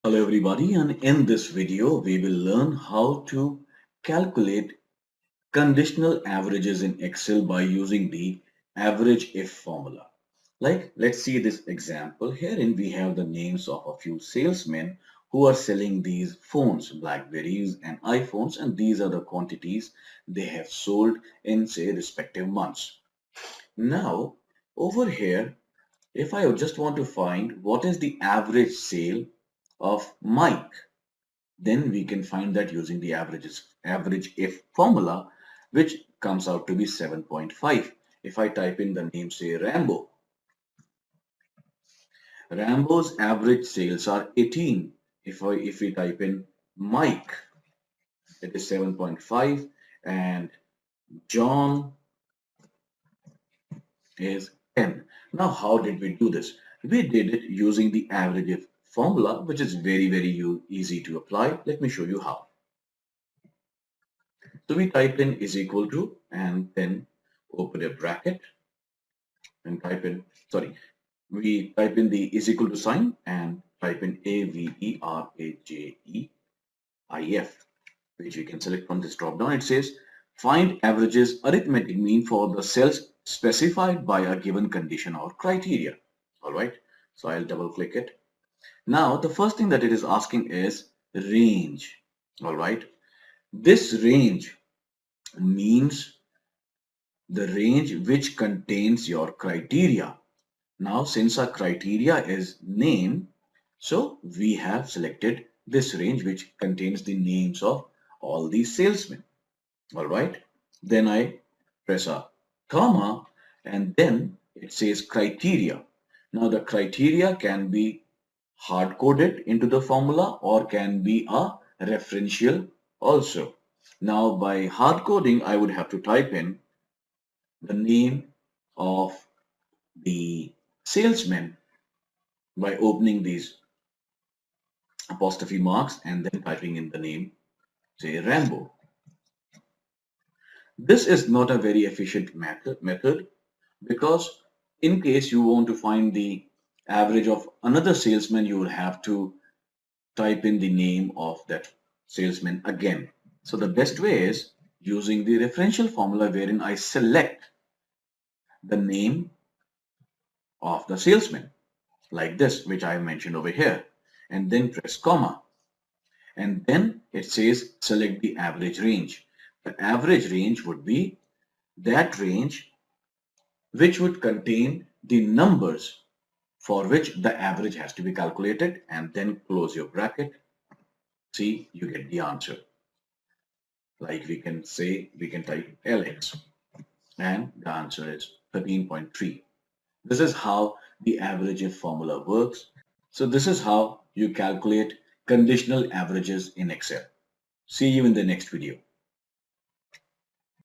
Hello everybody, and in this video we will learn how to calculate conditional averages in Excel by using the average if formula. Like, let's see this example. Herein we have the names of a few salesmen who are selling these phones, Blackberries and iPhones, and these are the quantities they have sold in, say, respective months. Now, over here, if I just want to find what is the average sale of Mike, then we can find that using the average if formula, which comes out to be 7.5. If I type in the name, say Rambo's average sales are 18. If we type in Mike, it is 7.5, and John is 10. Now, how did we do this? We did it using the average if formula, which is very easy to apply. Let me show you how. So we type in is equal to and then open a bracket and type in, we type in the is equal to sign and type in Averageif, which we can select from this drop down. It says find averages arithmetic mean for the cells specified by a given condition or criteria. All right, so I'll double click it. Now the first thing that it is asking is range. All right, this range means the range which contains your criteria. Now, since our criteria is name, so we have selected this range which contains the names of all these salesmen. All right. Then I press a comma and then it says criteria. Now the criteria can be hard coded into the formula or can be a referential also. Now by hard coding, I would have to type in the name of the salesman by opening these apostrophe marks and then typing in the name, say Rambo. This is not a very efficient method because in case you want to find the average of another salesman, you will have to type in the name of that salesman again. So the best way is using the referential formula wherein I select the name of the salesman like this, which I have mentioned over here, and then press comma. And then it says select the average range. The average range would be that range which would contain the numbers for which the average has to be calculated, and then close your bracket. See, you get the answer. Like we can type LX and the answer is 13.3. This is how the average if formula works. So this is how you calculate conditional averages in Excel. See you in the next video.